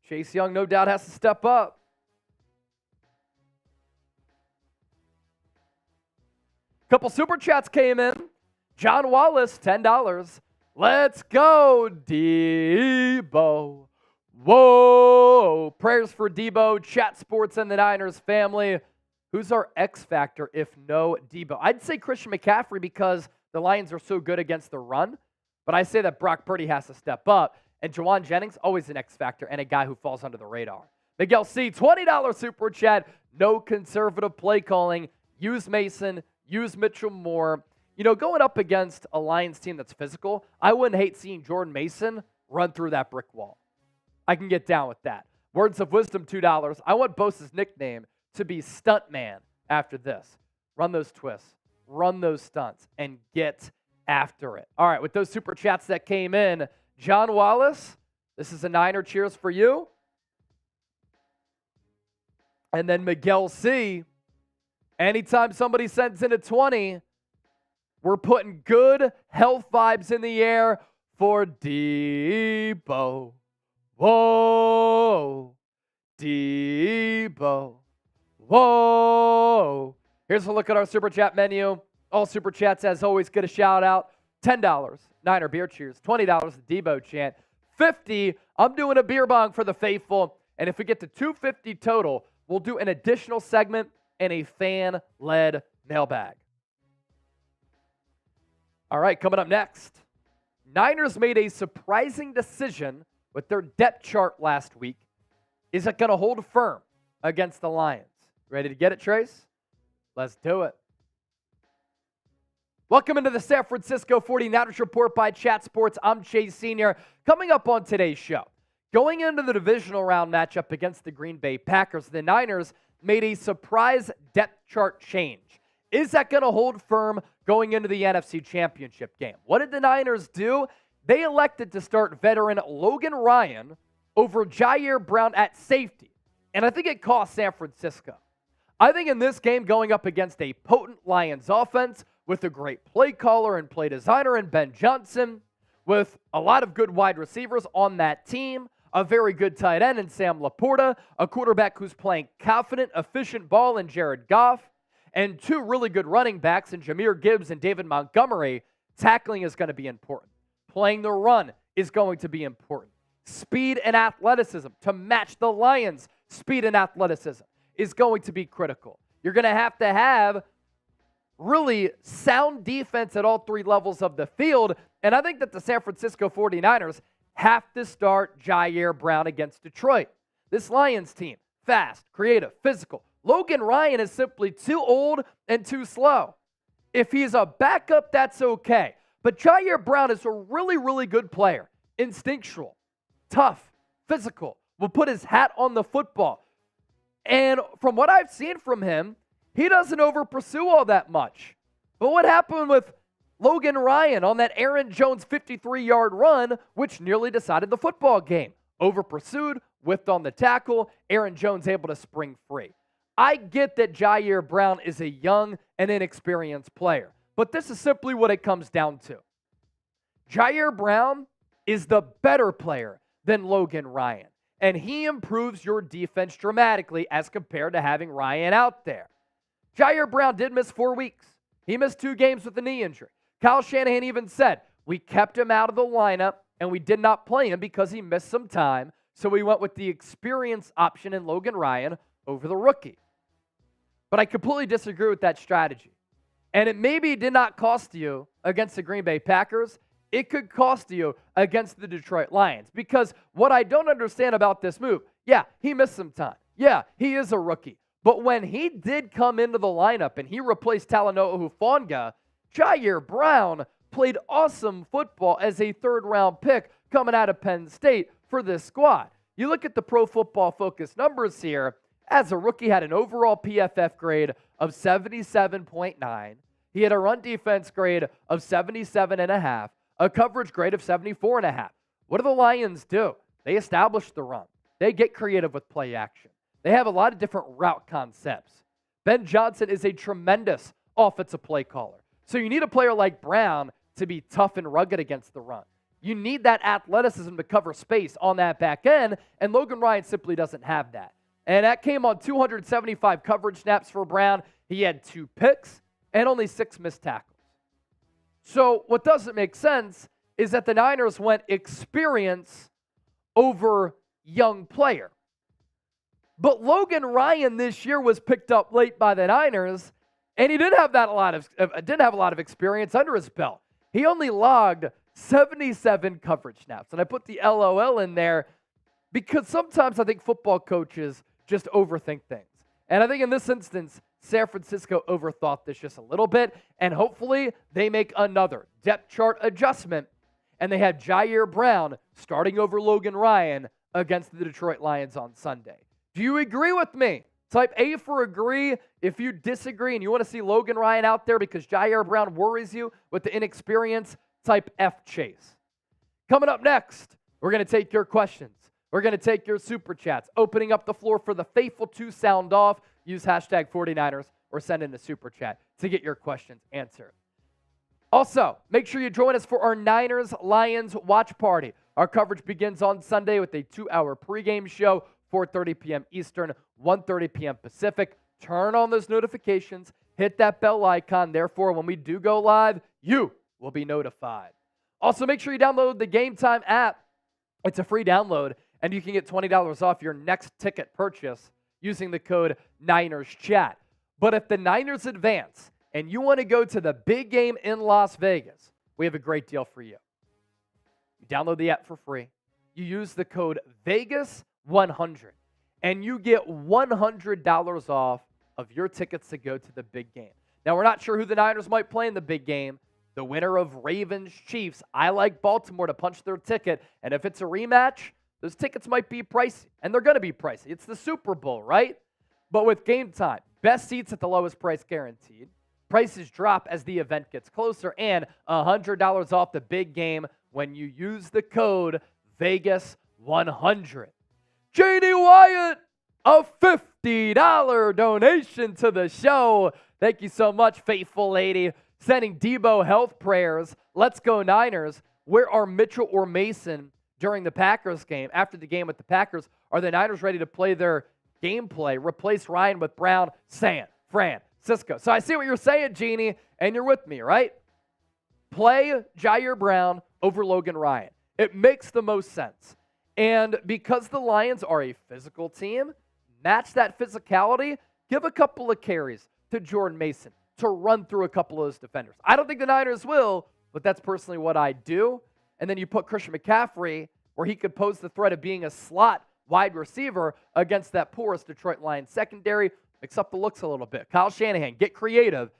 Chase Young, no doubt, has to step up. Couple super chats came in. John Wallace, $10. Let's go, Deebo. Whoa. Prayers for Deebo, Chat Sports, and the Niners family. Who's our X factor if no Deebo? I'd say Christian McCaffrey because the Lions are so good against the run. But I say that Brock Purdy has to step up. And Jawan Jennings, always an X factor and a guy who falls under the radar. Miguel C., $20 super chat. No conservative play calling. Use Mason. Use Mitchell Moore. You know, going up against a Lions team that's physical, I wouldn't hate seeing Jordan Mason run through that brick wall. I can get down with that. Words of wisdom, $2. I want Bosa's nickname to be Stuntman after this. Run those twists, run those stunts, and get after it. All right, with those super chats that came in, John Wallace, this is a Niner cheers for you. And then Miguel C., anytime somebody sends in a 20, we're putting good health vibes in the air for Deebo. Whoa, Deebo. Whoa. Here's a look at our super chat menu. All super chats, as always, get a shout out. $10, Niner beer cheers. $20, the Deebo chant. $50, I'm doing a beer bong for the faithful. And if we get to $250 total, we'll do an additional segment and a fan-led mailbag. All right, coming up next. Niners made a surprising decision with their depth chart last week. Is it going to hold firm against the Lions? Ready to get it, Trace? Let's do it. Welcome into the San Francisco 49ers Report by Chat Sports. I'm Chase Sr. Coming up on today's show, going into the divisional round matchup against the Green Bay Packers, the Niners made a surprise depth chart change. Is that going to hold firm going into the NFC Championship game? What did the Niners do? They elected to start veteran Logan Ryan over Jair Brown at safety, and I think it cost San Francisco. I think in this game, going up against a potent Lions offense with a great play caller and play designer in Ben Johnson, with a lot of good wide receivers on that team, a very good tight end in Sam Laporta, a quarterback who's playing confident, efficient ball in Jared Goff, and two really good running backs in Jahmyr Gibbs and David Montgomery, tackling is going to be important. Playing the run is going to be important. Speed and athleticism to match the Lions' speed and athleticism is going to be critical. You're going to have really sound defense at all three levels of the field, and I think that the San Francisco 49ers have to start Jair Brown against Detroit. This Lions team, fast, creative, physical. Logan Ryan is simply too old and too slow. If he's a backup, that's okay. But Jair Brown is a really, really good player. Instinctual, tough, physical, will put his hat on the football. And from what I've seen from him, he doesn't over-pursue all that much. But what happened with Logan Ryan on that Aaron Jones 53-yard run, which nearly decided the football game. Over pursued, whiffed on the tackle, Aaron Jones able to spring free. I get that Jair Brown is a young and inexperienced player, but this is simply what it comes down to. Jair Brown is the better player than Logan Ryan, and he improves your defense dramatically as compared to having Ryan out there. Jair Brown did miss 4 weeks. He missed 2 games with a knee injury. Kyle Shanahan even said, we kept him out of the lineup and we did not play him because he missed some time, so we went with the experience option in Logan Ryan over the rookie. But I completely disagree with that strategy. And it maybe did not cost you against the Green Bay Packers. It could cost you against the Detroit Lions. Because what I don't understand about this move, yeah, he missed some time. Yeah, he is a rookie. But when he did come into the lineup and he replaced Talanoa Hufanga, Jair Brown played awesome football as a third-round pick coming out of Penn State for this squad. You look at the Pro Football Focus numbers here. As a rookie, had an overall PFF grade of 77.9. He had a run defense grade of 77.5, a coverage grade of 74.5. What do the Lions do? They establish the run. They get creative with play action. They have a lot of different route concepts. Ben Johnson is a tremendous offensive play caller. So you need a player like Brown to be tough and rugged against the run. You need that athleticism to cover space on that back end, and Logan Ryan simply doesn't have that. And that came on 275 coverage snaps for Brown. He had 2 picks and only 6 missed tackles. So what doesn't make sense is that the Niners went experience over young player. But Logan Ryan this year was picked up late by the Niners, and he didn't have a lot of experience under his belt. He only logged 77 coverage snaps. And I put the LOL in there because sometimes I think football coaches just overthink things. And I think in this instance, San Francisco overthought this just a little bit, and hopefully they make another depth chart adjustment, and they have Jair Brown starting over Logan Ryan against the Detroit Lions on Sunday. Do you agree with me? Type A for agree. If you disagree and you want to see Logan Ryan out there because Jair Brown worries you with the inexperience, type F Chase. Coming up next, we're going to take your questions. We're going to take your super chats, opening up the floor for the faithful to sound off. Use hashtag 49ers or send in a super chat to get your questions answered. Also, make sure you join us for our Niners-Lions watch party. Our coverage begins on Sunday with a 2-hour pregame show, 4:30 p.m. Eastern, 1:30 p.m. Pacific. Turn on those notifications. Hit that bell icon. Therefore, when we do go live, you will be notified. Also, make sure you download the Game Time app. It's a free download, and you can get $20 off your next ticket purchase using the code NinersChat. But if the Niners advance and you want to go to the big game in Las Vegas, we have a great deal for you. You download the app for free. You use the code VEGAS100, and you get $100 off of your tickets to go to the big game. Now, we're not sure who the Niners might play in the big game. The winner of Ravens-Chiefs. I like Baltimore to punch their ticket, and if it's a rematch, those tickets might be pricey, and they're going to be pricey. It's the Super Bowl, right? But with Game Time, best seats at the lowest price guaranteed. Prices drop as the event gets closer, and $100 off the big game when you use the code VEGAS100. J.D. Wyatt, a $50 donation to the show. Thank you so much, faithful lady. Sending Deebo health prayers. Let's go Niners. Where are Mitchell or Mason during the Packers game? After the game with the Packers, are the Niners ready to play their gameplay? Replace Ryan with Brown, San Francisco. So I see what you're saying, Jeannie, and you're with me, right? Play Jair Brown over Logan Ryan. It makes the most sense. And because the Lions are a physical team, match that physicality, give a couple of carries to Jordan Mason to run through a couple of those defenders. I don't think the Niners will, but that's personally what I do. And then you put Christian McCaffrey where he could pose the threat of being a slot wide receiver against that porous Detroit Lions secondary. Mix up the looks a little bit. Kyle Shanahan, get creative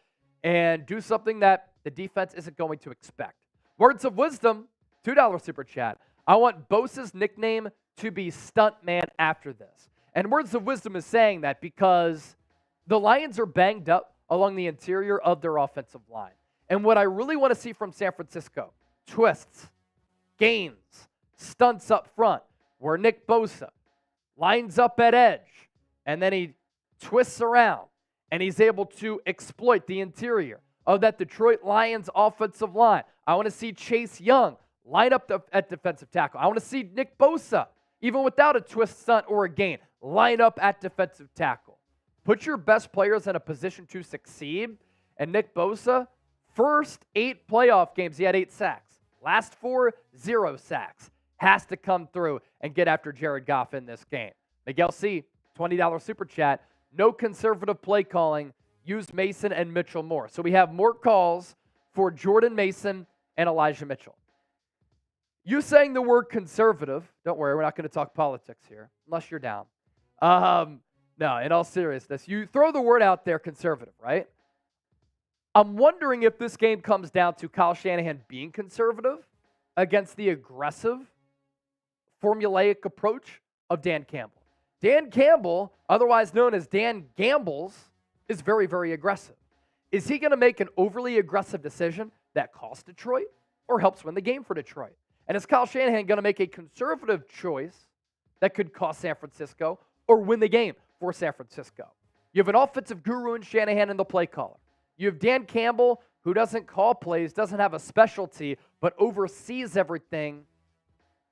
and do something that the defense isn't going to expect. Words of wisdom, $2 super chat. I want Bosa's nickname to be Stuntman after this. And words of wisdom is saying that because the Lions are banged up along the interior of their offensive line. And what I really want to see from San Francisco, twists, gains, stunts up front, where Nick Bosa lines up at edge, and then he twists around, and he's able to exploit the interior of that Detroit Lions offensive line. I want to see Chase Young line up at defensive tackle. I want to see Nick Bosa, even without a twist, stunt, or a gain, line up at defensive tackle. Put your best players in a position to succeed. And Nick Bosa, first 8 playoff games, he had 8 sacks. Last 4, 0 sacks. Has to come through and get after Jared Goff in this game. Miguel C., $20 super chat. No conservative play calling. Use Mason and Mitchell more. So we have more calls for Jordan Mason and Elijah Mitchell. You saying the word conservative, don't worry, we're not going to talk politics here, unless you're down. No, in all seriousness, you throw the word out there, conservative, right? I'm wondering if this game comes down to Kyle Shanahan being conservative against the aggressive, formulaic approach of Dan Campbell. Dan Campbell, otherwise known as Dan Gambles, is very, very aggressive. Is he going to make an overly aggressive decision that costs Detroit or helps win the game for Detroit? And is Kyle Shanahan going to make a conservative choice that could cost San Francisco or win the game for San Francisco? You have an offensive guru in Shanahan and the play caller. You have Dan Campbell, who doesn't call plays, doesn't have a specialty, but oversees everything,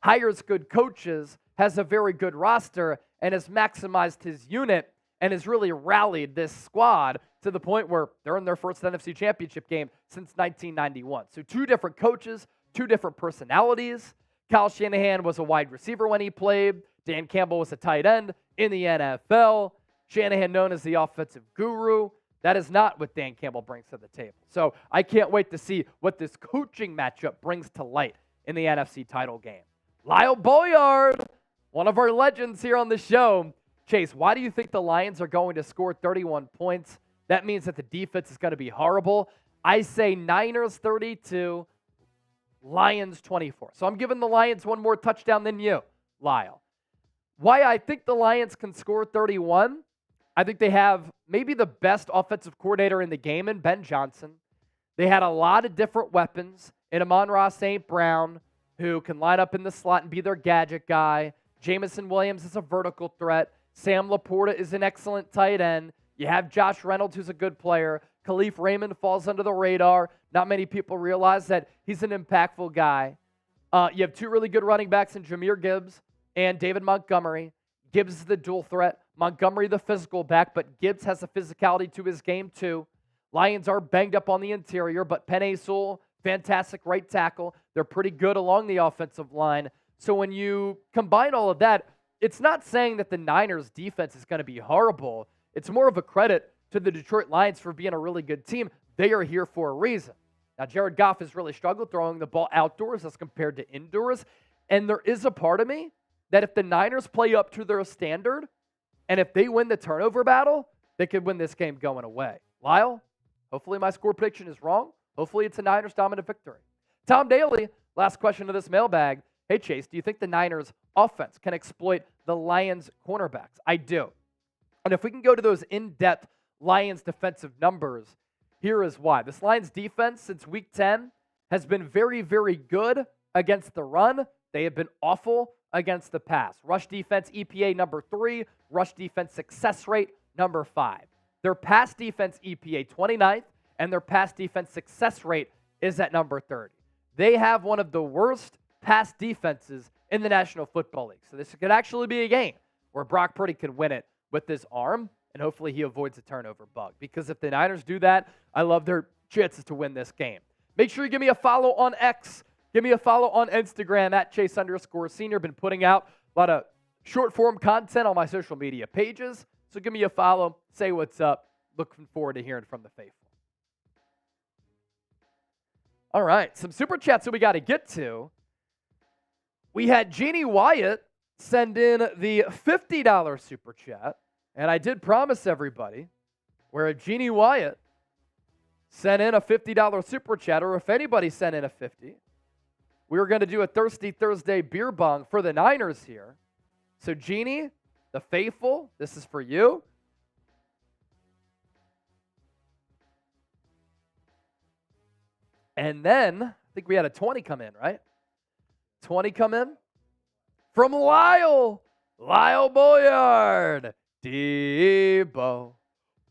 hires good coaches, has a very good roster, and has maximized his unit and has really rallied this squad to the point where they're in their first NFC Championship game since 1991. So 2 different coaches, 2 different personalities. Kyle Shanahan was a wide receiver when he played. Dan Campbell was a tight end in the NFL. Shanahan known as the offensive guru. That is not what Dan Campbell brings to the table. So I can't wait to see what this coaching matchup brings to light in the NFC title game. Lyle Boyard, one of our legends here on the show. Chase, why do you think the Lions are going to score 31 points? That means that the defense is going to be horrible. I say Niners 32, Lions 24. So I'm giving the Lions one more touchdown than you, Lyle. Why I think the Lions can score 31? I think they have maybe the best offensive coordinator in the game in Ben Johnson. They had a lot of different weapons in Amon-Ra St. Brown, who can line up in the slot and be their gadget guy. Jamison Williams is a vertical threat. Sam Laporta is an excellent tight end. You have Josh Reynolds, who's a good player. Khalif Raymond falls under the radar. Not many people realize that he's an impactful guy. You have 2 really good running backs in Jahmyr Gibbs and David Montgomery. Gibbs is the dual threat. Montgomery the physical back, but Gibbs has a physicality to his game too. Lions are banged up on the interior, but Penei Sewell, fantastic right tackle. They're pretty good along the offensive line. So when you combine all of that, it's not saying that the Niners defense is going to be horrible. It's more of a credit to the Detroit Lions for being a really good team. They are here for a reason. Now, Jared Goff has really struggled throwing the ball outdoors as compared to indoors. And there is a part of me that if the Niners play up to their standard, and if they win the turnover battle, they could win this game going away. Lyle, hopefully my score prediction is wrong. Hopefully it's a Niners dominant victory. Tom Daly, last question of this mailbag. Hey, Chase, do you think the Niners offense can exploit the Lions cornerbacks? I do. And if we can go to those in-depth Lions defensive numbers, here is why. This Lions defense since week 10 has been very, very good against the run. They have been awful against the pass. Rush defense EPA number 3, rush defense success rate number 5. Their pass defense EPA 29th, and their pass defense success rate is at number 30. They have one of the worst pass defenses in the National Football League. So this could actually be a game where Brock Purdy could win it with his arm, and hopefully he avoids a turnover bug. Because if the Niners do that, I love their chances to win this game. Make sure you give me a follow on X. Give me a follow on Instagram at Chase_Senior. Been putting out a lot of short-form content on my social media pages. So give me a follow. Say what's up. Looking forward to hearing from the faithful. All right, some super chats that we got to get to. We had Jeannie Wyatt send in the $50 super chat. And I did promise everybody where if Jeannie Wyatt sent in a $50 super chat, or if anybody sent in a $50, we were going to do a Thirsty Thursday beer bong for the Niners here. So Jeannie, the faithful, this is for you. And then, I think we had a 20 come in, right? 20 come in from Lyle. Lyle Boyard. Deebo.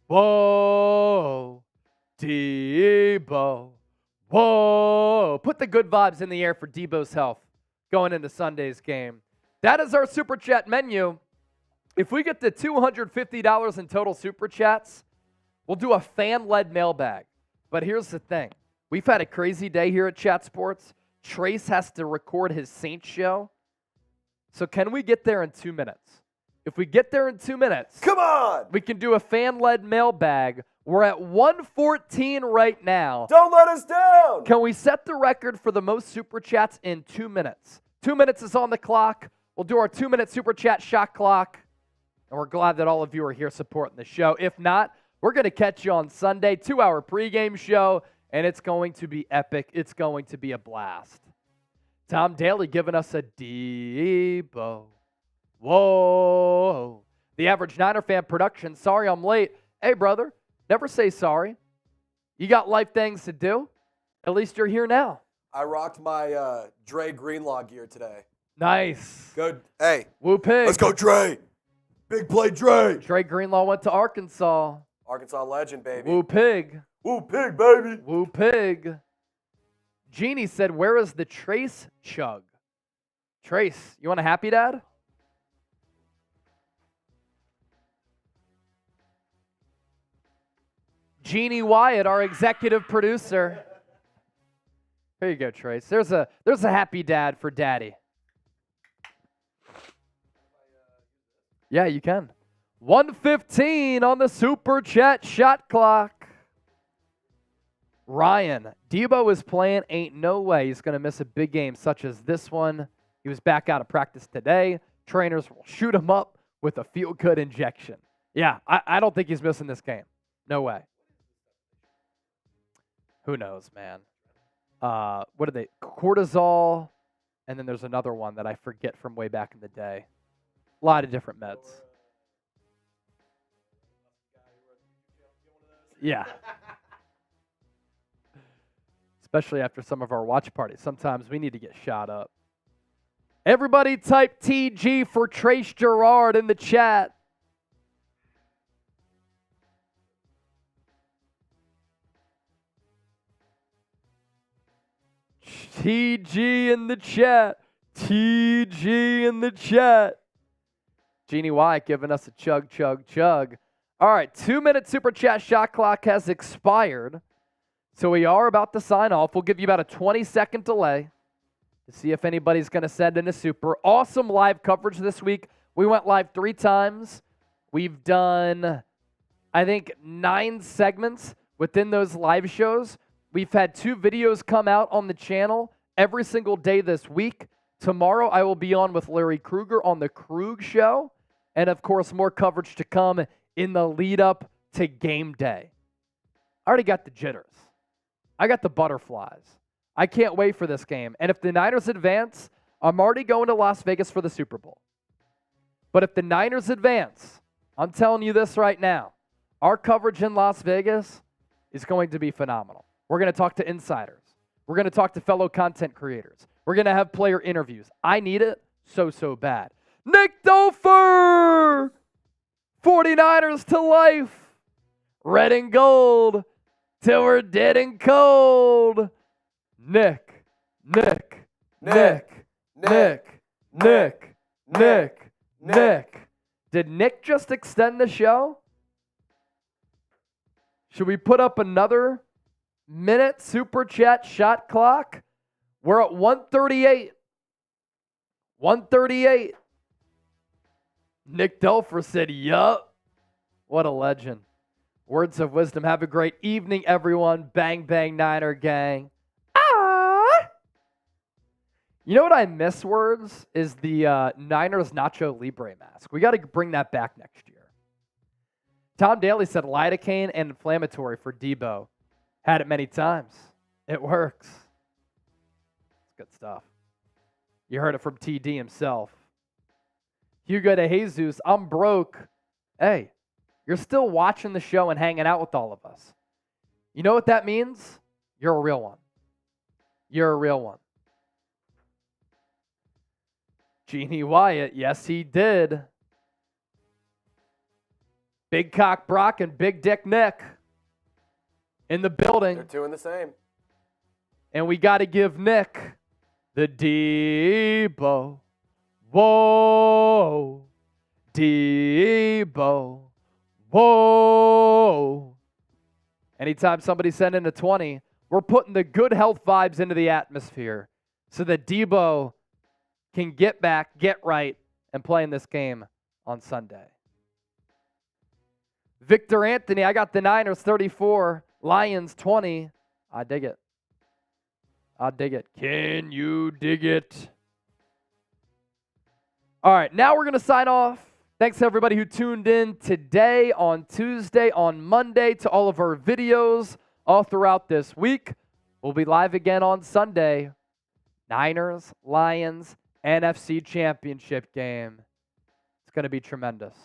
Whoa. Deebo. Whoa. Put the good vibes in the air for Deebo's health going into Sunday's game. That is our Super Chat menu. If we get to $250 in total Super Chats, we'll do a fan-led mailbag. But here's the thing. We've had a crazy day here at Chat Sports. Trace has to record his Saints show. So can we get there in 2 minutes? If we get there in 2 minutes, come on, we can do a fan-led mailbag. We're at 114 right now. Don't let us down. Can we set the record for the most Super Chats in 2 minutes? 2 minutes is on the clock. We'll do our 2-minute Super Chat shot clock. And we're glad that all of you are here supporting the show. If not, we're going to catch you on Sunday, 2-hour pregame show, and it's going to be epic. It's going to be a blast. Tom Daly giving us a Deebo. Whoa. The Average Niner Fan production. Sorry I'm late. Hey, brother, never say sorry. You got life things to do. At least you're here now. I rocked my Dre Greenlaw gear today. Nice. Good. Hey. Woo pig. Let's go, Dre. Big play, Dre. Dre Greenlaw went to Arkansas. Arkansas legend, baby. Woo pig. Woo pig, baby. Woo pig. Jeannie said, where is the Trace chug? Trace, you want a happy dad? Jeannie Wyatt, our executive producer. Here you go, Trace. There's a happy dad for daddy. Yeah, you can. 1:15 on the Super Chat shot clock. Ryan, Deebo is playing. Ain't no way he's going to miss a big game such as this one. He was back out of practice today. Trainers will shoot him up with a feel-good injection. Yeah, I don't think he's missing this game. No way. Who knows, man? What are they? Cortisol, and then there's another one that I forget from way back in the day. A lot of different meds. Yeah. Especially after some of our watch parties. Sometimes we need to get shot up. Everybody type TG for Trace Gerard in the chat. TG in the chat. TG in the chat. Jeannie White giving us a chug, chug, chug. All right, 2-minute Super Chat shot clock has expired. So we are about to sign off. We'll give you about a 20-second delay to see if anybody's going to send in a super. Awesome live coverage this week. We went live 3 times. We've done, I think, 9 segments within those live shows. We've had 2 videos come out on the channel every single day this week. Tomorrow I will be on with Larry Krueger on the Krug Show. And, of course, more coverage to come in the lead-up to game day. I already got the jitters. I got the butterflies. I can't wait for this game. And if the Niners advance, I'm already going to Las Vegas for the Super Bowl. But if the Niners advance, I'm telling you this right now, our coverage in Las Vegas is going to be phenomenal. We're going to talk to insiders. We're going to talk to fellow content creators. We're going to have player interviews. I need it so bad. Nick Dofer! 49ers to life. Red and gold till we're dead and cold. Nick. Did Nick just extend the show? Should we put up another minute Super Chat shot clock? We're at 138. 138. Nick Delfer said, yup. What a legend. Words of wisdom. Have a great evening, everyone. Bang, bang, Niner gang. Ah! You know what I miss, Words? Is the Niners Nacho Libre mask. We got to bring that back next year. Tom Daly said lidocaine and inflammatory for Deebo. Had it many times. It works. It's good stuff. You heard it from TD himself. Hugo de Jesus, I'm broke. Hey, you're still watching the show and hanging out with all of us. You know what that means? You're a real one. You're a real one. Jeannie Wyatt, yes, he did. Big Cock Brock and Big Dick Nick in the building. They're two in the same. And we got to give Nick the Deebo. Whoa. Deebo. Whoa. Anytime somebody send in a 20, we're putting the good health vibes into the atmosphere so that Deebo can get back, get right, and play in this game on Sunday. Victor Anthony, I got the Niners 34, Lions 20. I dig it. I dig it. Can you dig it? All right, now we're going to sign off. Thanks to everybody who tuned in today, on Tuesday, on Monday, to all of our videos all throughout this week. We'll be live again on Sunday. Niners, Lions, NFC Championship game. It's going to be tremendous.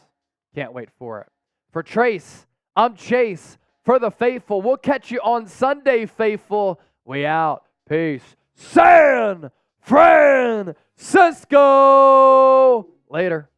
Can't wait for it. For Trace, I'm Chase. For the faithful, we'll catch you on Sunday, faithful. We out. Peace. San Francisco. Later.